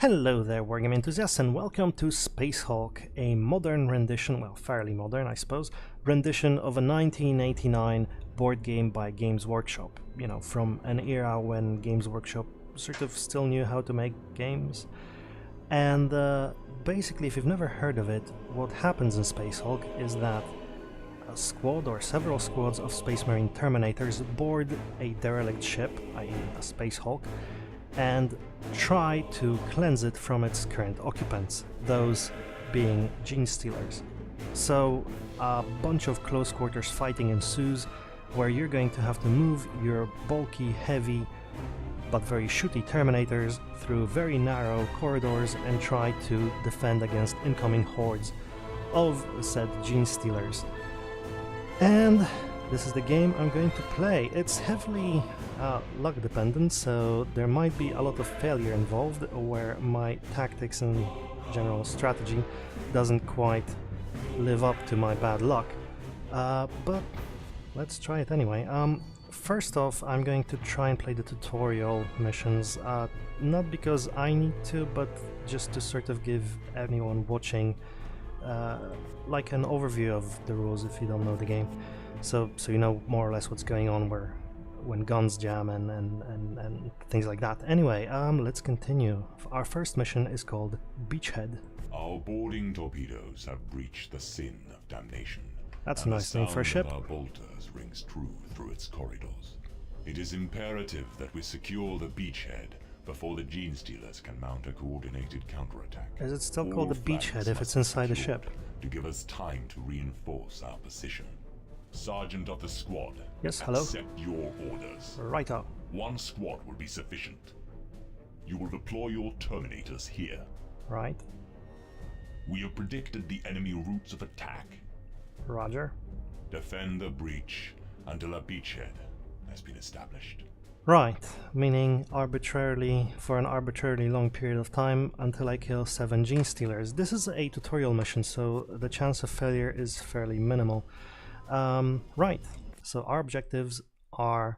Hello there, wargame enthusiasts, and welcome to Space Hulk, a modern rendition, well, fairly modern, I suppose, rendition of a 1989 board game by Games Workshop. You know, from an era when Games Workshop sort of still knew how to make games. And basically, if you've never heard of it, what happens in Space Hulk is that a squad or several squads of Space Marine Terminators board a derelict ship, i.e. a Space Hulk, and try to cleanse it from its current occupants, those being Genestealers. So a bunch of close quarters fighting ensues, where you're going to have to move your bulky, heavy, but very shooty Terminators through very narrow corridors and try to defend against incoming hordes of said Genestealers. And this is the game I'm going to play. It's heavily luck dependent, so there might be a lot of failure involved where my tactics and general strategy doesn't quite live up to my bad luck. But let's try it anyway. First off, I'm going to try and play the tutorial missions, not because I need to, but just to sort of give anyone watching like an overview of the rules if you don't know the game. So you know more or less what's going on when guns jam and things like that. Anyway, let's continue. Our first mission is called Beachhead. Our boarding torpedoes have breached the sin of Damnation. That's a nice name for a ship. Our bolters rings true through its corridors. It is imperative that we secure the Beachhead before the Genestealers can mount a coordinated counterattack. Is it still called the Beachhead if it's inside the ship? To give us time to reinforce our position. Sergeant of the squad. Yes, hello. Accept your orders. Righto. One squad will be sufficient. You will deploy your Terminators here. Right. We have predicted the enemy routes of attack. Roger. Defend the breach until a beachhead has been established. Right, meaning arbitrarily, for an arbitrarily long period of time, until I kill 7 Genestealers. This is a tutorial mission, so the chance of failure is fairly minimal. Right, so our objectives are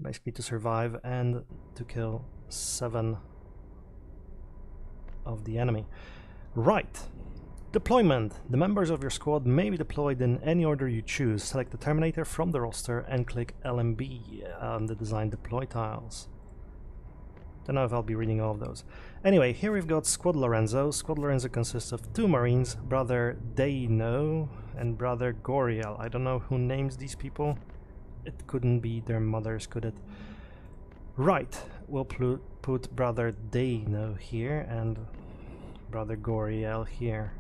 basically to survive and to kill 7 of the enemy. Right. Deployment. The members of your squad may be deployed in any order you choose. Select the Terminator from the roster and click LMB on the design deploy tiles. Don't know if I'll be reading all of those. Anyway, here we've got Squad Lorenzo. Squad Lorenzo consists of 2 Marines, Brother Deino and Brother Goriel. I don't know who names these people. It couldn't be their mothers, could it? Right, we'll put Brother Deino here and Brother Goriel here.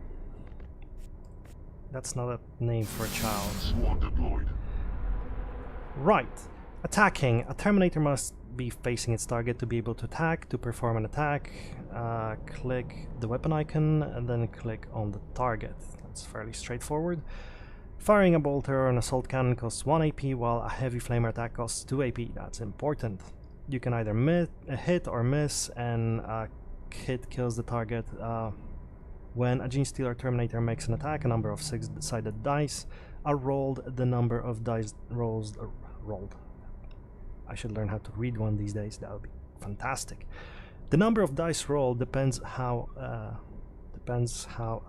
That's not a name for a child. Squad deployed. Right. Attacking. A Terminator must be facing its target to be able to attack. To perform an attack, click the weapon icon and then click on the target. That's fairly straightforward. Firing a bolter or an assault cannon costs 1 AP, while a heavy flamer attack costs 2 AP. That's important. You can either hit or miss, and a hit kills the target. When a Genestealer Terminator makes an attack, a number of 6-sided dice are rolled. The number of dice rolled. I should learn how to read one these days. That would be fantastic. The number of dice rolled depends how a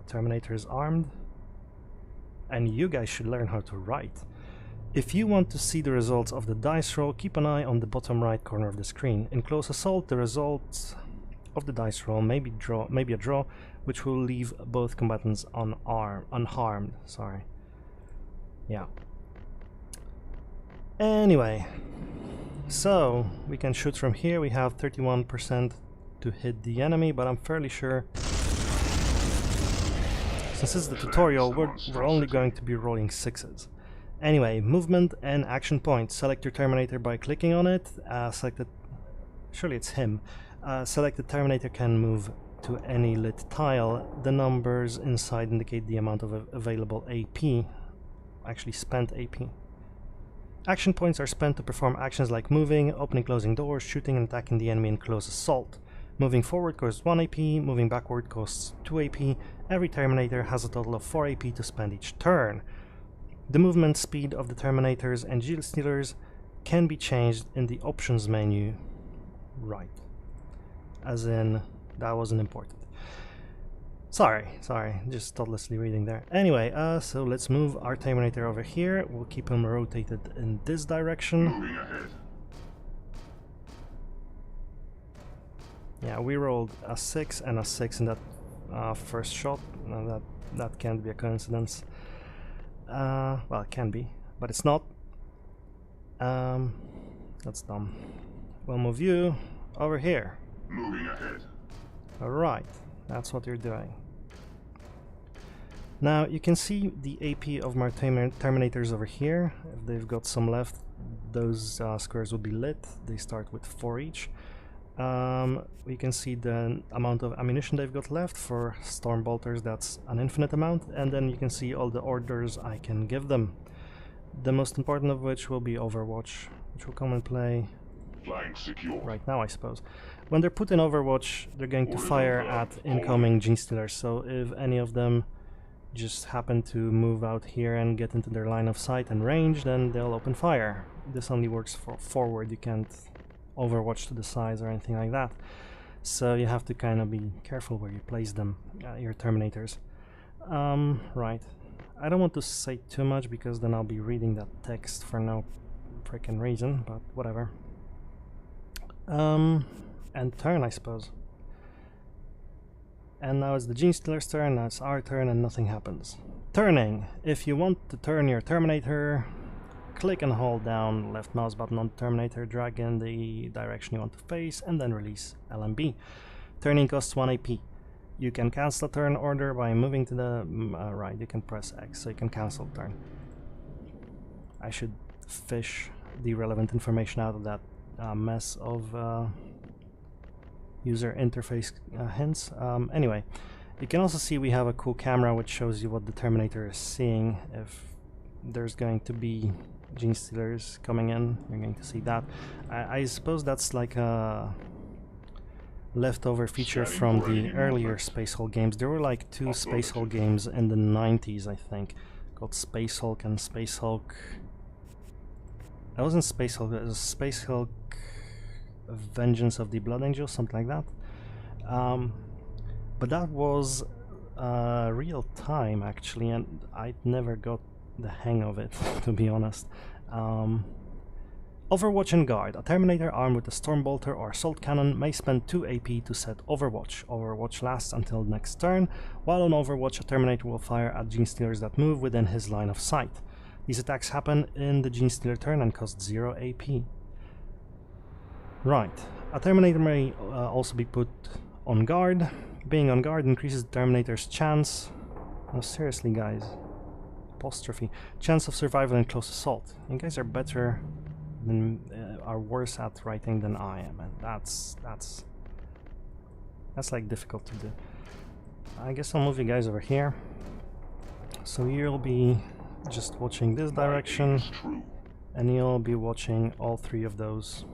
Terminator is armed, and you guys should learn how to write. If you want to see the results of the dice roll, keep an eye on the bottom right corner of the screen. In close assault, the results of the dice roll may be a draw, which will leave both combatants unharmed. Sorry. Yeah. Anyway, so we can shoot from here. We have 31% to hit the enemy, but I'm fairly sure, since this is the tutorial, we're only going to be rolling 6s. Anyway, movement and action points. Select your Terminator by clicking on it. Surely it's him. Select the Terminator can move to any lit tile. The numbers inside indicate the amount of available AP, actually spent AP. Action points are spent to perform actions like moving, opening, closing doors, shooting and attacking the enemy in close assault. Moving forward costs 1 AP, moving backward costs 2 AP. Every Terminator has a total of 4 AP to spend each turn. The movement speed of the Terminators and Genestealers can be changed in the options menu. Right. As in, that wasn't important. Sorry, just thoughtlessly reading there. Anyway, so let's move our Terminator over here. We'll keep him rotated in this direction. Moving ahead. Yeah, we rolled a 6 and a 6 in that first shot. That can't be a coincidence. Well, it can be, but it's not. That's dumb. We'll move you over here. Moving ahead. Alright, that's what you're doing. Now you can see the AP of my Terminators over here. If they've got some left, those squares will be lit. They start with 4 each. We can see the amount of ammunition they've got left. For storm bolters, that's an infinite amount, and then you can see all the orders I can give them. The most important of which will be Overwatch, which will come and play Flank secure. right now, I suppose. When they're put in Overwatch, they're going to fire at incoming Genestealers, so if any of them just happen to move out here and get into their line of sight and range, then they'll open fire. This only works for forward, you can't Overwatch to the sides or anything like that. So you have to kind of be careful where you place them, your Terminators. Right. I don't want to say too much because then I'll be reading that text for no freaking reason, but whatever. And turn, I suppose. And now it's the Genestealer's turn, now it's our turn, and nothing happens. Turning. If you want to turn your Terminator, click and hold down left mouse button on the Terminator, drag in the direction you want to face, and then release LMB. Turning costs 1 AP. You can cancel a turn order by moving to the right. You can press X, so you can cancel turn. I should fish the relevant information out of that mess of user interface hints. Anyway, you can also see we have a cool camera which shows you what the Terminator is seeing. If there's going to be Genestealers coming in, you're going to see that. I suppose that's like a leftover feature from the earlier Space Hulk games. There were like 2 Space Hulk games in the 90s, I think, called Space Hulk and Space Hulk. That wasn't Space Hulk, it was Space Hulk Vengeance of the Blood Angel, something like that. But that was real time actually, and I never got the hang of it, to be honest. Overwatch and Guard. A Terminator armed with a Stormbolter or Assault Cannon may spend 2 AP to set Overwatch. Overwatch lasts until next turn. While on Overwatch, a Terminator will fire at Genestealers that move within his line of sight. These attacks happen in the Genestealer turn and cost 0 AP. Right. A Terminator may also be put on guard. Being on guard increases the Terminator's chance... No, seriously, guys. Apostrophe. Chance of survival in close assault. You guys are better... are worse at writing than I am, and that's like difficult to do. I guess I'll move you guys over here, so you'll be just watching this direction, and you'll be watching all 3 of those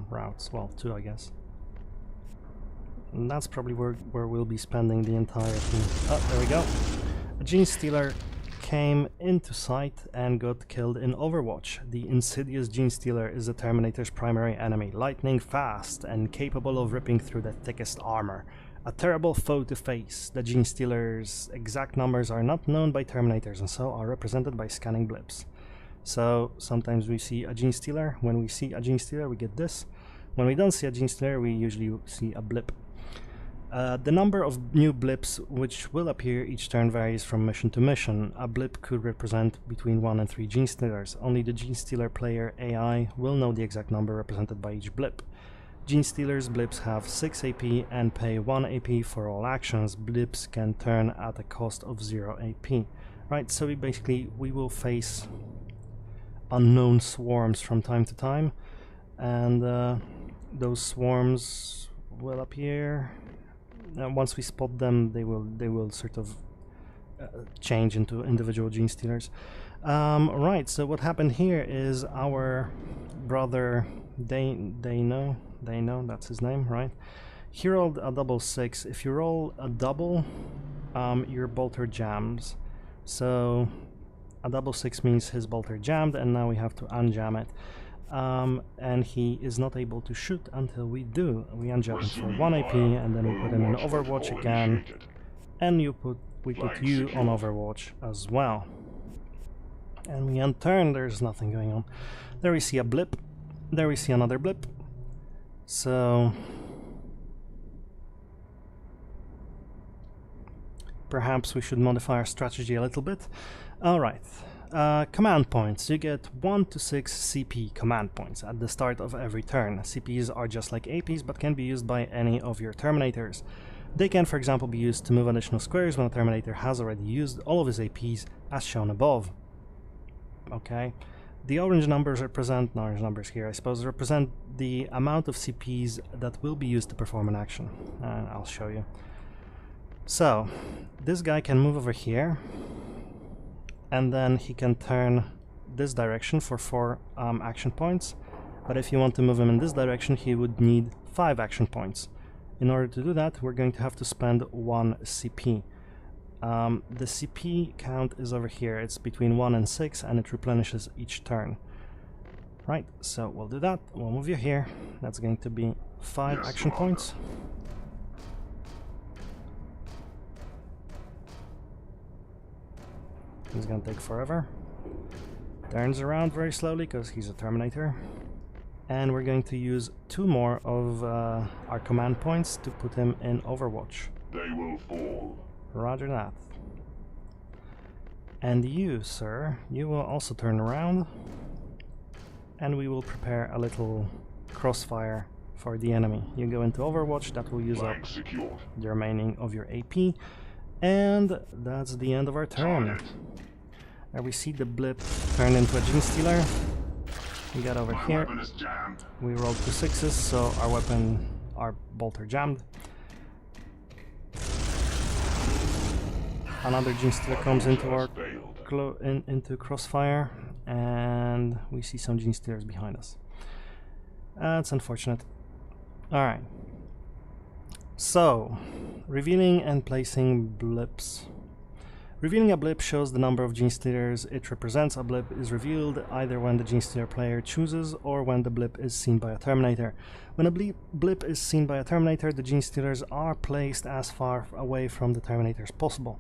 routes. Well, 2, I guess. And that's probably where we'll be spending the entire team. Oh, there we go. A Genestealer came into sight and got killed in Overwatch. The insidious Genestealer is the Terminator's primary enemy, lightning fast and capable of ripping through the thickest armor. A terrible foe to face. The Genestealer's exact numbers are not known by Terminators and so are represented by scanning blips. So sometimes we see a Genestealer. When we see a Genestealer, we get this. When we don't see a Genestealer, we usually see a blip. The number of new blips which will appear each turn varies from mission to mission. A blip could represent between 1 and 3 Genestealers. Only the Genestealer player AI will know the exact number represented by each blip. Genestealer's blips have 6 AP and pay 1 AP for all actions. Blips can turn at a cost of 0 AP. Right, so we will face unknown swarms from time to time, and those swarms will appear. Once we spot them, they will sort of change into individual Genestealers. Right, so what happened here is our brother Dano, that's his name, right? He rolled a double 6. If you roll a double, your bolter jams. So a double 6 means his bolter jammed, and now we have to unjam it. and he is not able to shoot until we do. We unjab him for 1 AP, and then we put him in Overwatch again, and we put you on Overwatch as well. And we unturn, there's nothing going on. There we see a blip, there we see another blip. So perhaps we should modify our strategy a little bit. Alright, command points. You get 1 to 6 CP command points at the start of every turn. CPs are just like APs, but can be used by any of your Terminators. They can, for example, be used to move additional squares when a Terminator has already used all of his APs, as shown above. Okay, the orange numbers represent, orange numbers here I suppose, represent the amount of CPs that will be used to perform an action. I'll show you. So, this guy can move over here, and then he can turn this direction for 4 action points, but if you want to move him in this direction, he would need 5 action points. In order to do that, we're going to have to spend 1 CP. The CP count is over here, it's between 1 and 6, and it replenishes each turn. Right, so we'll do that, we'll move you here, that's going to be 5 action points. He's gonna take forever. Turns around very slowly because he's a Terminator. And we're going to use 2 more of our command points to put him in Overwatch. They will fall. Roger that. And you, sir, you will also turn around, and we will prepare a little crossfire for the enemy. You go into Overwatch, that will use up the remaining of your AP, and that's the end of our turn. There we see the blip turn into a Genestealer. We got over here, we rolled 2 6s, so our bolter jammed. Another Genestealer comes into our into crossfire, and we see some Genestealers behind us. That's unfortunate. Alright. So, revealing and placing blips. Revealing a blip shows the number of Genestealers it represents. A blip is revealed either when the Genestealer player chooses or when the blip is seen by a Terminator. When a blip is seen by a Terminator, the Genestealers are placed as far away from the Terminator as possible.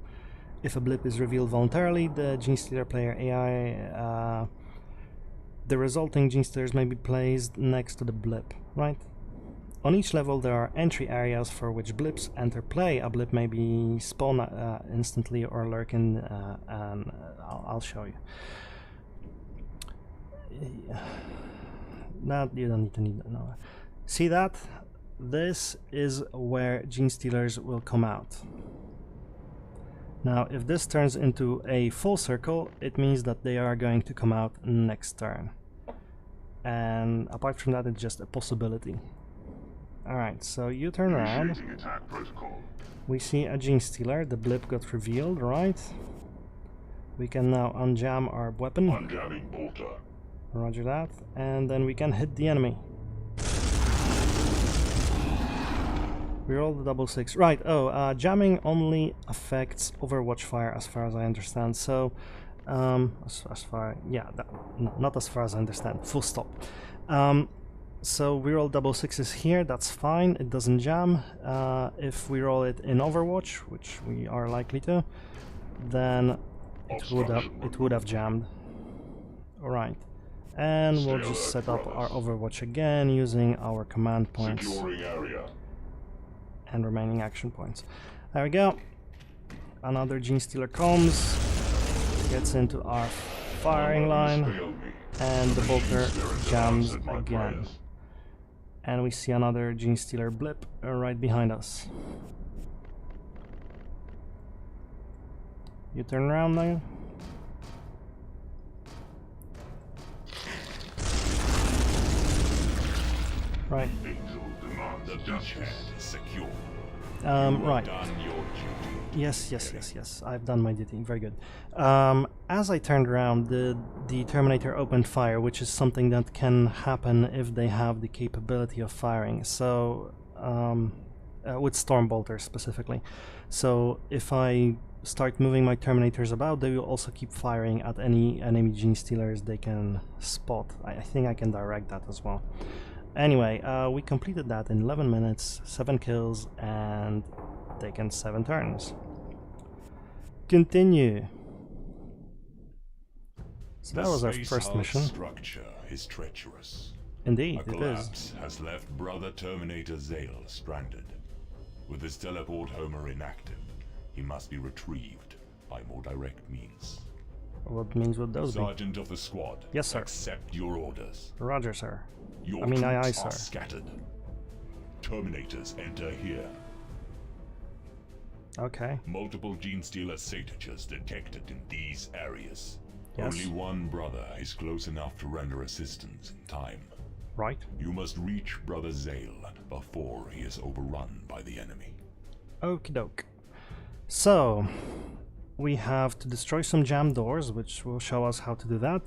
If a blip is revealed voluntarily, the Genestealer player AI, the resulting Genestealers may be placed next to the blip, right? On each level there are entry areas for which blips enter play. A blip may be spawned instantly or lurk in, and I'll show you. That you don't need to know. See that? This is where Genestealers will come out. Now, if this turns into a full circle, it means that they are going to come out next turn. And apart from that, it's just a possibility. Alright, so you turn around. We see a Genestealer, the blip got revealed, right? We can now unjam our weapon. Unjamming bolter. Roger that. And then we can hit the enemy. We roll the double 6. Right, jamming only affects Overwatch fire as far as I understand. So, as far, yeah, not as far as I understand, full stop. So we roll double 6s here, that's fine, it doesn't jam. If we roll it in Overwatch, which we are likely to, then it would have jammed. Alright, and we'll just set up our Overwatch again using our command points and remaining action points. There we go. Another Genestealer comes, gets into our firing line, and the bolter jams again. And we see another Genestealer blip right behind us. You turn around now. Right. Right. Yes. I've done my duty. Very good. As I turned around, the Terminator opened fire, which is something that can happen if they have the capability of firing. So, with Storm Bolters specifically. So, if I start moving my Terminators about, they will also keep firing at any enemy Genestealers they can spot. I think I can direct that as well. Anyway, we completed that in 11 minutes, 7 kills, and taken 7 turns. Continue. So that was our first mission. Structure is treacherous. Indeed, A it is. collapse has left Brother Terminator Zale stranded. With his teleport Homer inactive, he must be retrieved by more direct means. What means would those be? Sergeant of the squad. Yes, sir. Accept your orders. Roger, sir. Your I mean, aye, troops aye, are sir. scattered. Terminators enter here. Okay. Multiple Genestealer signatures detected in these areas. Yes. Only one brother is close enough to render assistance in time. Right. You must reach Brother Zale before he is overrun by the enemy. Okie doke. So, we have to destroy some jam doors, which will show us how to do that,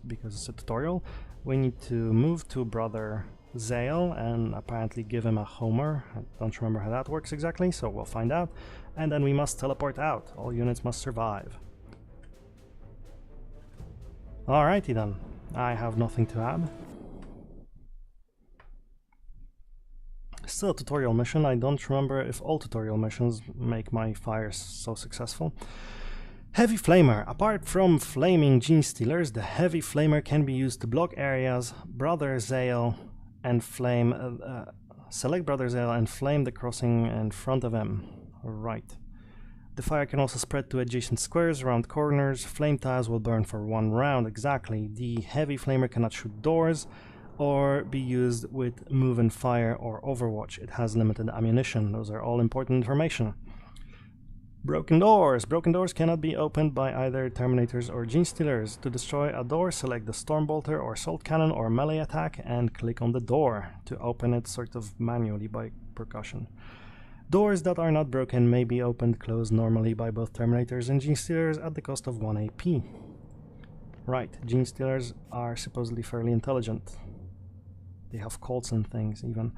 because it's a tutorial. We need to move to Brother Zale and apparently give him a Homer. I don't remember how that works exactly, so we'll find out. And then we must teleport out. All units must survive. Alrighty then. I have nothing to add. Still a tutorial mission. I don't remember if all tutorial missions make my fires so successful. Heavy Flamer. Apart from flaming Genestealers, the Heavy Flamer can be used to block areas. Brother Zale and flame. Select Brother Zale and flame the crossing in front of him. Right. The fire can also spread to adjacent squares around corners. Flame tiles will burn for 1 round. Exactly. The Heavy Flamer cannot shoot doors or be used with move and fire or overwatch. It has limited ammunition. Those are all important information. Broken doors. Broken doors cannot be opened by either Terminators or Genestealers. To destroy a door, select the Stormbolter or Assault Cannon or melee attack and click on the door to open it sort of manually by percussion. Doors that are not broken may be opened closed normally by both Terminators and Genestealers at the cost of 1 AP. Right, Genestealers are supposedly fairly intelligent. They have Colts and things even.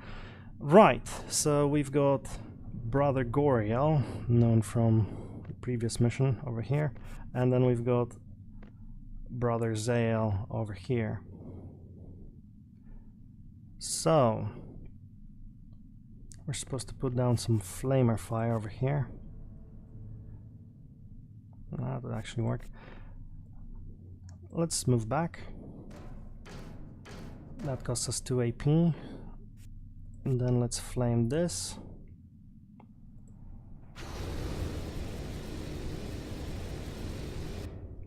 Right, so we've got Brother Goriel, known from the previous mission over here, and then we've got Brother Zale over here. So we're supposed to put down some flamer fire over here. That would actually work. Let's move back. That costs us 2 AP. And then let's flame this.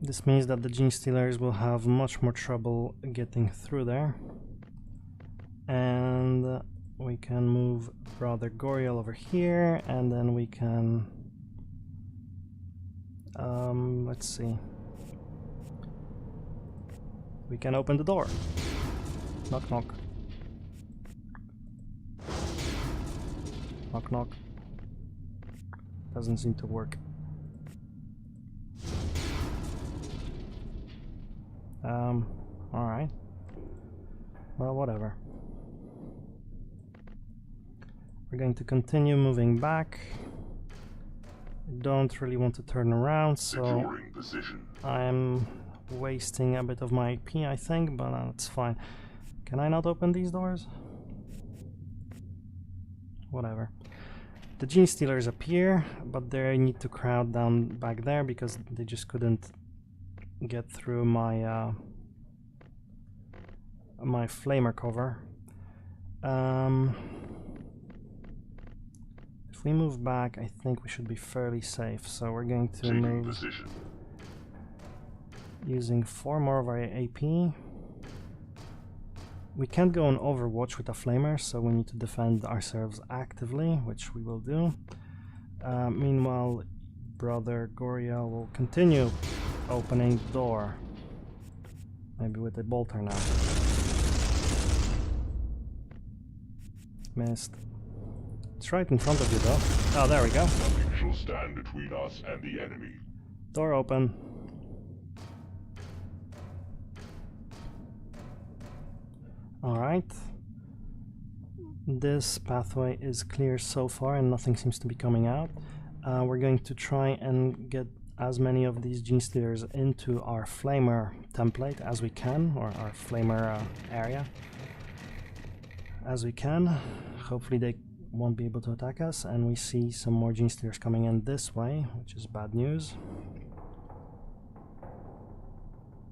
This means that the Genestealers will have much more trouble getting through there. And we can move Brother Goriel over here, and then we can... let's see. We can open the door. Knock knock. Knock knock. Doesn't seem to work. Alright. Well, whatever. We're going to continue moving back. I don't really want to turn around, so I'm wasting a bit of my AP, I think, but that's fine. Can I not open these doors? Whatever. The Genestealers appear, but they need to crowd down back there because they just couldn't get through my my flamer cover. If we move back, I think we should be fairly safe. So we're going to move using 4 more of our AP. We can't go on Overwatch with a flamer, so we need to defend ourselves actively, which we will do. Meanwhile, Brother Goriel will continue opening the door. Maybe with a bolter now. Missed. It's right in front of you though. Oh, there we go. Nothing shall stand between us and the enemy. Door open. Alright. This pathway is clear so far and nothing seems to be coming out. we're going to try and get as many of these Genestealers into our Flamer template as we can, or our Flamer area as we can. Hopefully they won't be able to attack us, and we see some more Genestealers coming in this way, which is bad news.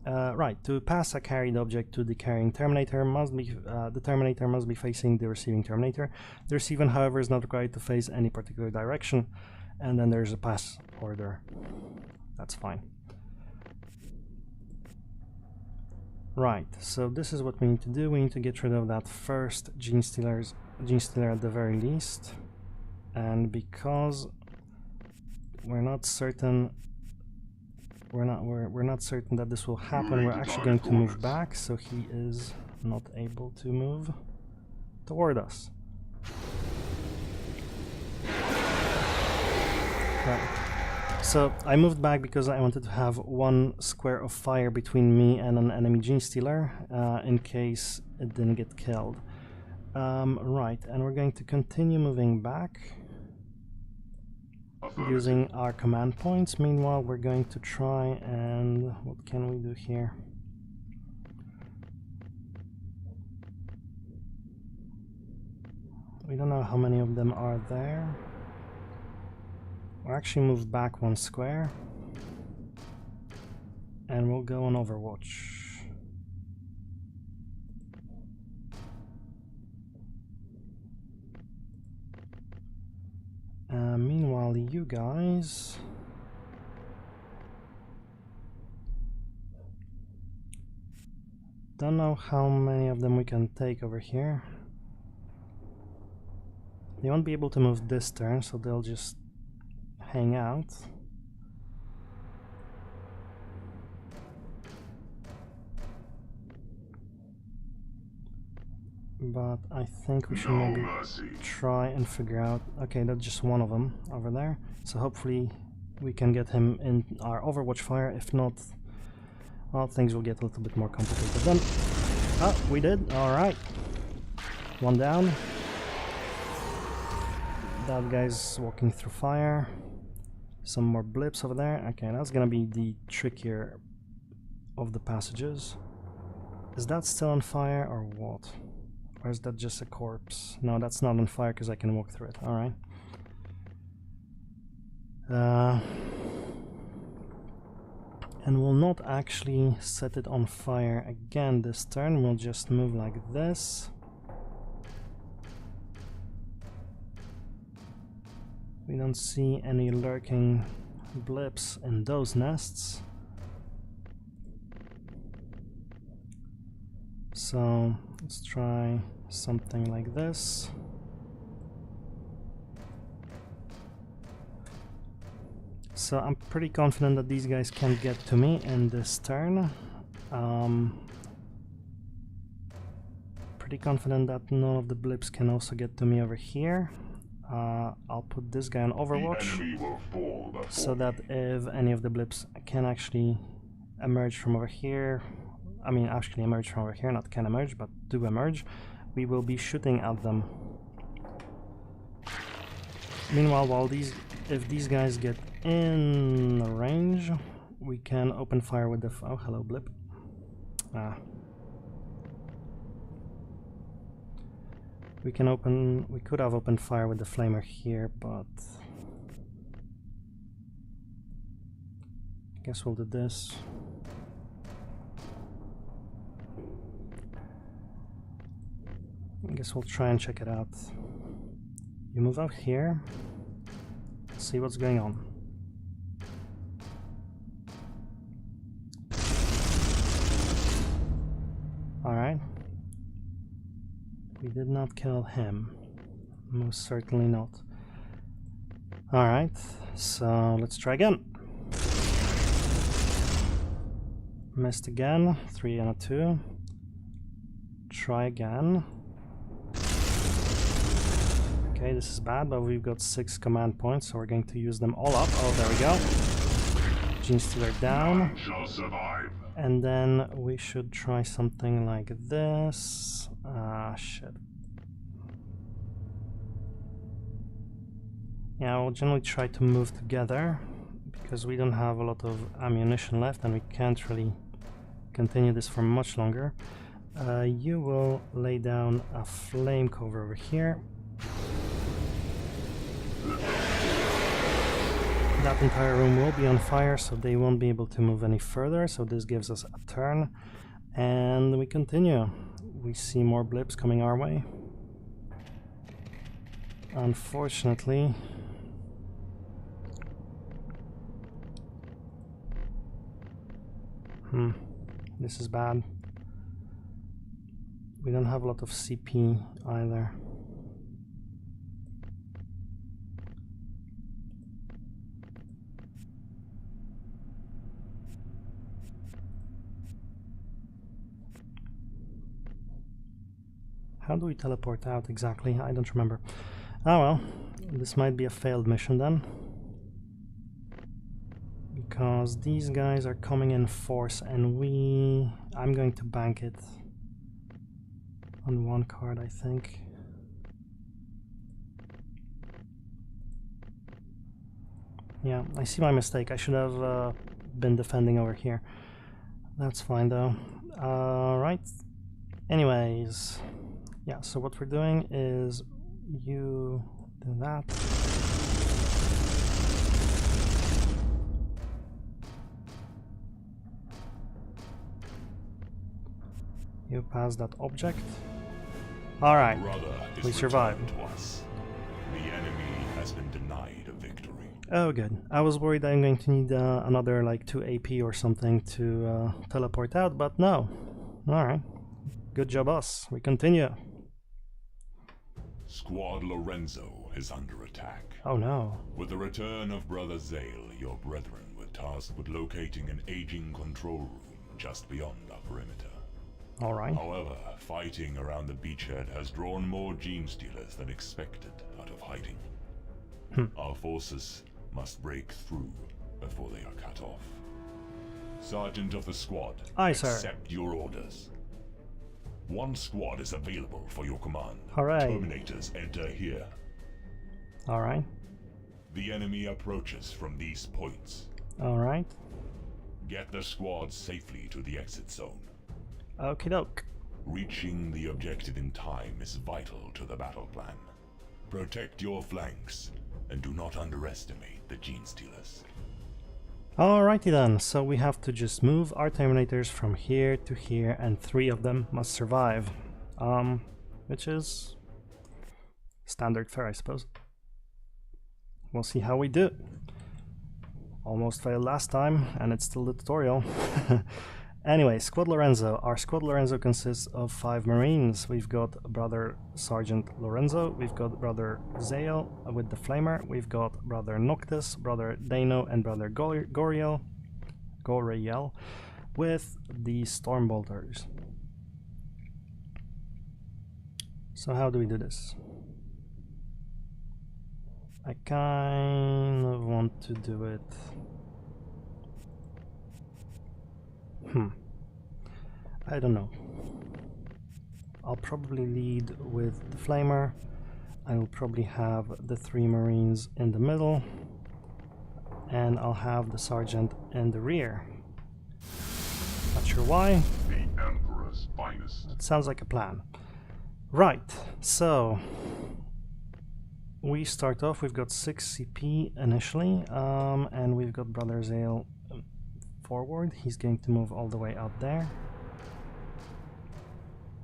Right, to pass a carried object to the carrying Terminator must be the Terminator must be facing the receiving Terminator. The receiving, however, is not required to face any particular direction, and then there's a pass order. That's fine. Right, so this is what we need to do. We need to get rid of that first Genestealer at the very least, and because we're not certain that this will happen, we're actually going to move back, so he is not able to move toward us. Right. So I moved back because I wanted to have one square of fire between me and an enemy Genestealer in case it didn't get killed. Right, and we're going to continue moving back using our command points. Meanwhile, we're going to try and... what can we do here? We don't know how many of them are there. We'll actually move back one square, and we'll go on Overwatch. Meanwhile, you guys... don't know how many of them we can take over here. They won't be able to move this turn, so they'll just hang out. But I think we should maybe try and figure out... okay, that's just one of them over there, so hopefully we can get him in our Overwatch fire. If not, well, things will get a little bit more complicated then. Oh, we did, alright. One down. That guy's walking through fire. Some more blips over there. Okay, that's gonna be the trickier of the passages. Is that still on fire or what? Or is that just a corpse? No, that's not on fire because I can walk through it. Alright. And we'll not actually set it on fire again this turn. We'll just move like this. We don't see any lurking blips in those nests. So let's try something like this. So I'm pretty confident that these guys can't get to me in this turn. Pretty confident that none of the blips can also get to me over here. I'll put this guy on Overwatch so that if any of the blips can actually emerge from over here, I mean actually emerge from over here, not can emerge, but do emerge, we will be shooting at them. Meanwhile, if these guys get in range, we can open fire with the... oh, hello blip. We could have opened fire with the flamer here, but I guess we'll do this. I guess we'll try and check it out. You move out here, see what's going on. Alright. We did not kill him. Most certainly not. Alright, so let's try again. Missed again. 3 and a 2. Try again. Okay, this is bad, but we've got 6 command points, so we're going to use them all up. Oh, there we go. Genestealer down. And then we should try something like this. Ah, shit. Yeah, we'll generally try to move together because we don't have a lot of ammunition left and we can't really continue this for much longer. You will lay down a flame cover over here. That entire room will be on fire, so they won't be able to move any further, so this gives us a turn. And we continue. We see more blips coming our way. Unfortunately, this is bad. We don't have a lot of CP either. How do we teleport out exactly? I don't remember. Oh well, this might be a failed mission then. Because these guys are coming in force and I'm going to bank it on one card, I think. Yeah, I see my mistake. I should have been defending over here. That's fine though. Right. Anyways, yeah, so what we're doing is you do that. You pass that object. Alright, we survived. The enemy has been denied a victory. Oh good. I was worried I'm going to need another like 2 AP or something to teleport out, but no. Alright. Good job us. We continue. Squad Lorenzo is under attack. Oh no. With the return of Brother Zale, your brethren were tasked with locating an aging control room just beyond our perimeter. Alright. However, fighting around the beachhead has drawn more Genestealers than expected out of hiding. Our forces must break through before they are cut off. Sergeant of the squad, aye, sir. accept your orders. One squad is available for your command. Hooray. Terminators enter here. Alright. The enemy approaches from these points. Alright. Get the squad safely to the exit zone. Okie doke. Reaching the objective in time is vital to the battle plan. Protect your flanks, and do not underestimate the Genestealers. Alrighty then, so we have to just move our Terminators from here to here, and 3 of them must survive. Which is standard fare, I suppose. We'll see how we do. Almost failed last time, and it's still the tutorial. Anyway, Squad Lorenzo. Our Squad Lorenzo consists of 5 Marines. We've got Brother Sergeant Lorenzo, we've got Brother Zale with the Flamer, we've got Brother Noctis, Brother Dano, and Brother Goriel with the Storm Bolters. So how do we do this? I kind of want to do it... I don't know. I'll probably lead with the Flamer. I will probably have the 3 Marines in the middle. And I'll have the Sergeant in the rear. Not sure why. The Emperor's finest. It sounds like a plan. Right, so... we start off, we've got 6 CP initially, and we've got Brother Zale forward. He's going to move all the way out there.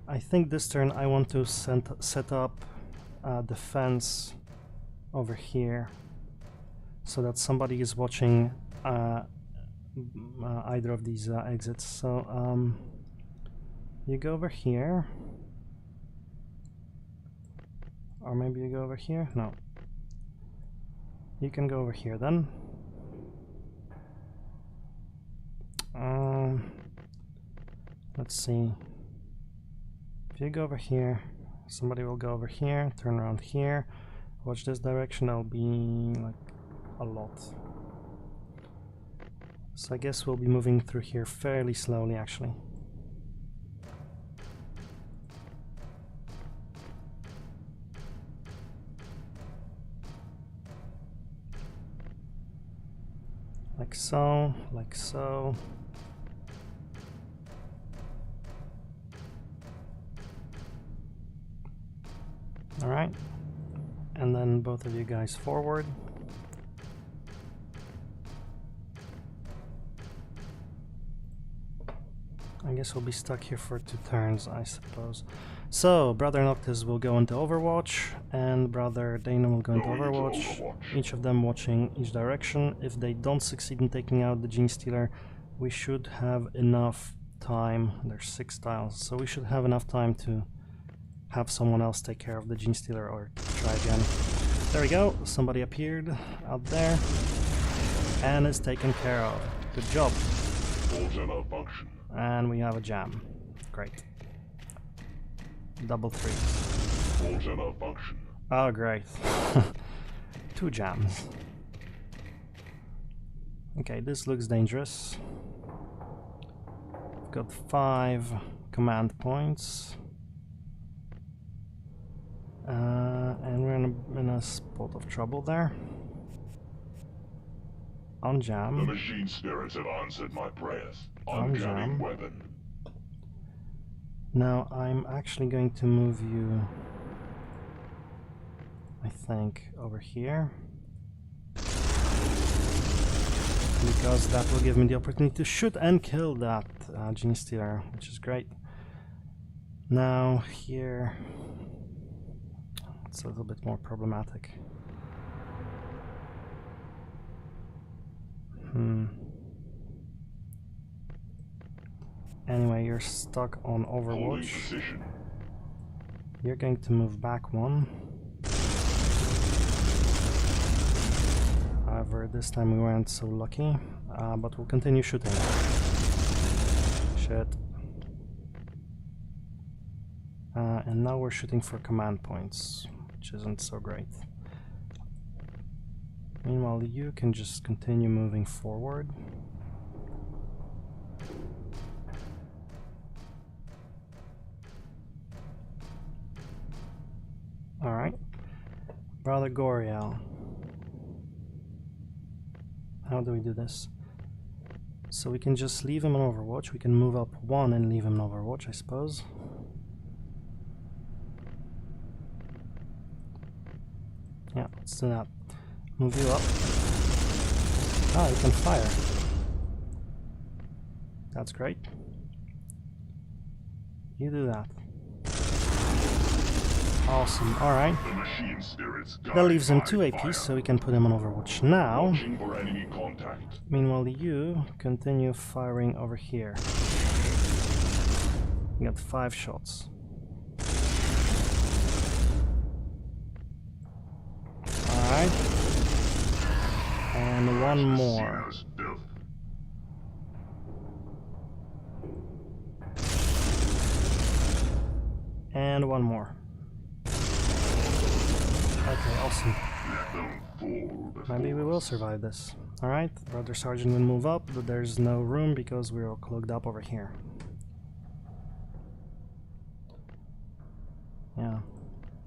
I think this turn I want to set up the fence over here so that somebody is watching either of these exits. So you go over here, or maybe you go over here. No, you can go over here then. Let's see. If you go over here, somebody will go over here, turn around here, watch this direction. That'll be like a lot. So I guess we'll be moving through here fairly slowly actually. Like so, like so. Alright. And then both of you guys forward. I guess we'll be stuck here for 2 turns, I suppose. So, Brother Noctis will go into Overwatch, and Brother Dana will go into Overwatch, each of them watching each direction. If they don't succeed in taking out the Genestealer, we should have enough time. There's 6 tiles, so we should have enough time to have someone else take care of the Genestealer or try again. There we go, somebody appeared out there, and is taken care of. Good job. And we have a jam. Great. Double 3. Oh, great. 2 jams. Okay, this looks dangerous. We've got 5 command points. And we're in a spot of trouble there. On jam. The machine spirits have answered my prayers. On Uncanny jam. weapon. Now I'm actually going to move you, I think, over here. Because that will give me the opportunity to shoot and kill that Genestealer, which is great. Now here, it's a little bit more problematic. Anyway, you're stuck on Overwatch. You're going to move back 1. However, this time we weren't so lucky, but we'll continue shooting. Shit. And now we're shooting for command points, which isn't so great. Meanwhile, you can just continue moving forward. Alright. Brother Goriel. How do we do this? So we can just leave him on Overwatch. We can move up 1 and leave him on Overwatch, I suppose. Yeah, let's do that. Move you up. Ah, you can fire. That's great. You do that. Awesome, alright. That leaves him 2 AP, so we can put him on Overwatch now. Meanwhile, you continue firing over here. You got 5 shots. Alright. And 1 more. And 1 more. Okay, awesome. Maybe we will survive this. Alright, Brother Sergeant will move up, but there's no room because we're all clogged up over here. Yeah.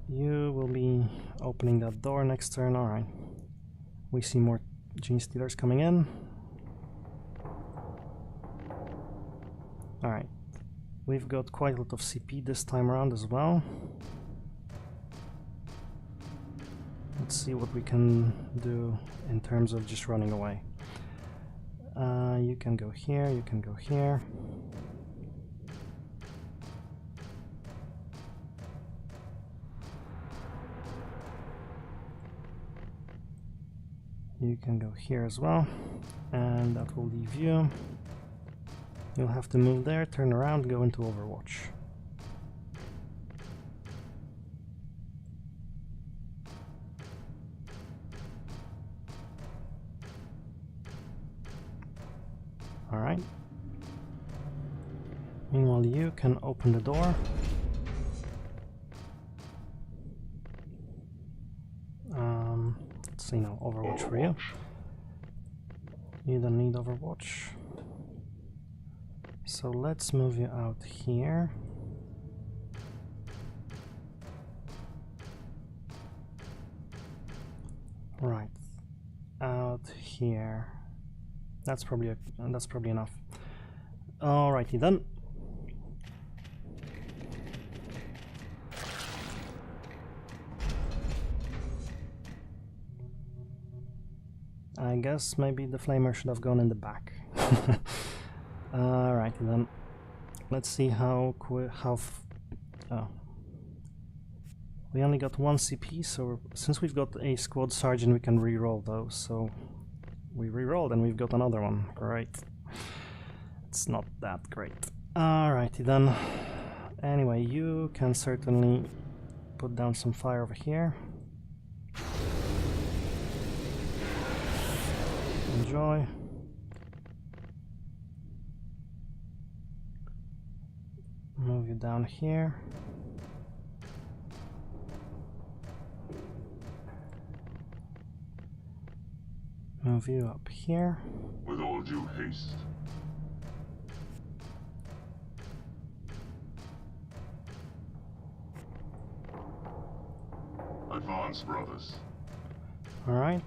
You will be opening that door next turn, alright. We see more Genestealers coming in. Alright. We've got quite a lot of CP this time around as well. Let's see what we can do in terms of just running away. You can go here, you can go here. You can go here as well, and that will leave you. You'll have to move there, turn around, go into Overwatch. Alright. Meanwhile, you can open the door. Let's see now, Overwatch for you. You don't need Overwatch. So let's move you out here. Right. Out here. That's probably enough. Alrighty then. I guess maybe the flamer should have gone in the back. Alrighty then. Let's see how oh. We only got 1 CP, so since we've got a squad sergeant, we can re-roll those. So we re-rolled and we've got another one. Great. It's not that great. Alrighty then. Anyway, you can certainly put down some fire over here. Enjoy. Move you down here. Move you up here. With all due haste. Advance, brothers. Alright.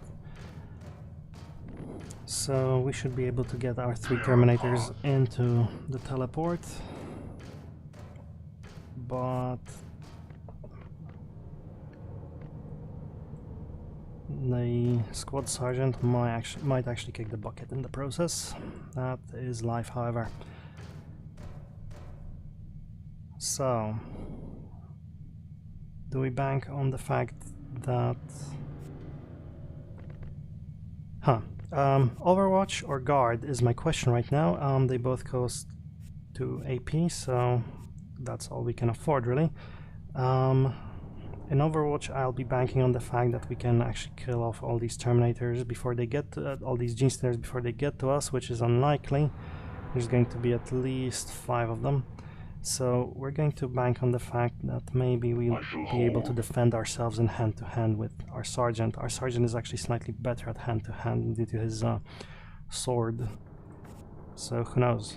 So we should be able to get our 3 Terminators into the teleport. But the squad sergeant might actually kick the bucket in the process. That is life, however. So, do we bank on the fact that... Overwatch or Guard is my question right now. They both cost 2 AP, so that's all we can afford, really. In Overwatch, I'll be banking on the fact that we can actually kill off all these Terminators before they get to, all these Genestealers before they get to us, which is unlikely. There's going to be at least 5 of them. So we're going to bank on the fact that maybe we'll be able to defend ourselves in hand-to-hand with our Sergeant. Our Sergeant is actually slightly better at hand-to-hand due to his sword. So who knows?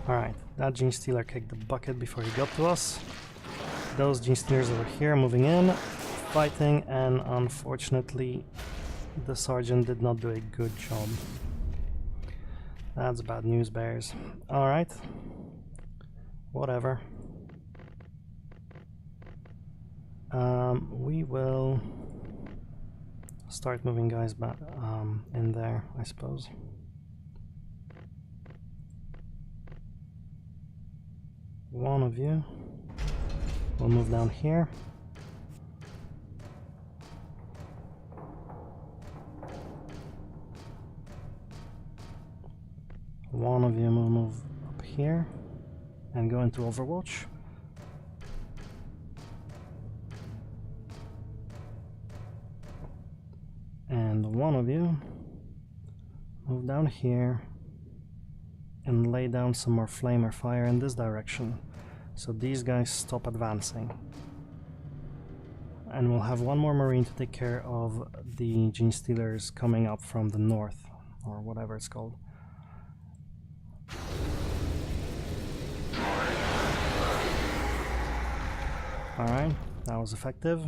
Alright, that Genestealer kicked the bucket before he got to us. Those Genestealers over here moving in, fighting, and unfortunately the Sergeant did not do a good job. That's bad news, bears. Alright. Whatever. We will start moving guys back in there, I suppose. One of you will move down here. One of you will move up here and go into Overwatch. And one of you move down here and lay down some more flamer fire in this direction, so these guys stop advancing. And we'll have one more Marine to take care of the Genestealers coming up from the north, or whatever it's called. Alright, that was effective.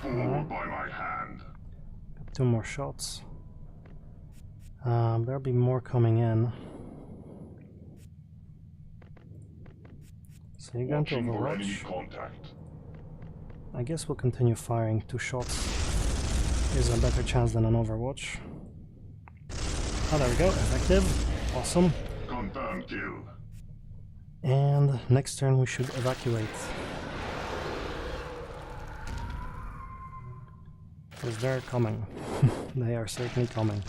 Forward by my hand. Got 2 more shots. There'll be more coming in. So you're going to Overwatch. I guess we'll continue firing. 2 shots is a better chance than an Overwatch. Oh, there we go. Effective. Awesome. Confirmed kill. And next turn we should evacuate. Because they're coming. They are certainly coming.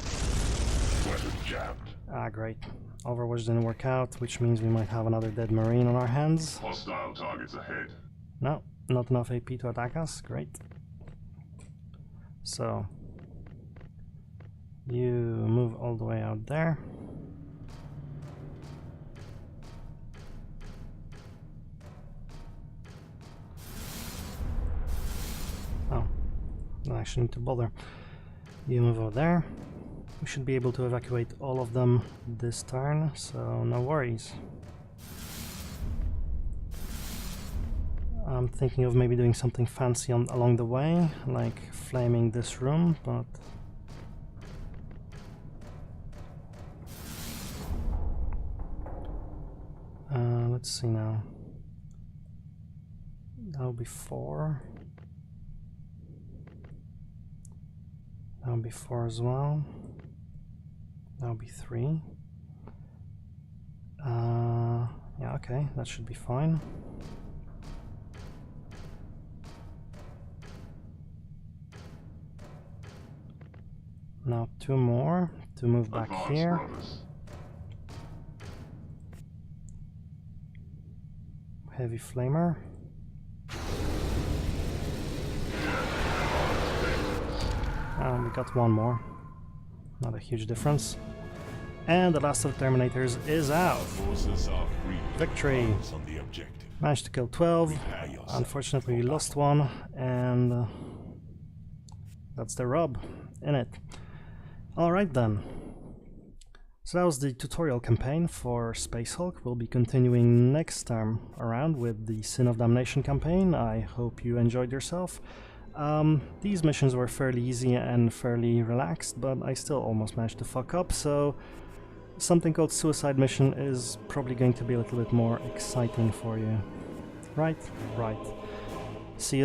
Ah, great. Overwatch didn't work out, which means we might have another dead Marine on our hands. Hostile targets ahead. No, not enough AP to attack us. Great. So, you move all the way out there. Oh, I actually need to bother. You move over there. We should be able to evacuate all of them this turn, so no worries. I'm thinking of maybe doing something fancy along the way, like flaming this room, but... let's see now. That'll be 4. That'll be 4 as well. That'll be 3. Yeah, okay, that should be fine. Now 2 more to move back here. Heavy flamer. And we got 1 more. Not a huge difference. And the last of the Terminators is out. Victory. Managed to kill 12. Unfortunately we lost 1, and that's the rub in it. Alright then. So that was the tutorial campaign for Space Hulk. We'll be continuing next time around with the Sin of Damnation campaign. I hope you enjoyed yourself. These missions were fairly easy and fairly relaxed, but I still almost managed to fuck up, so something called Suicide Mission is probably going to be a little bit more exciting for you. Right? Right. See you then.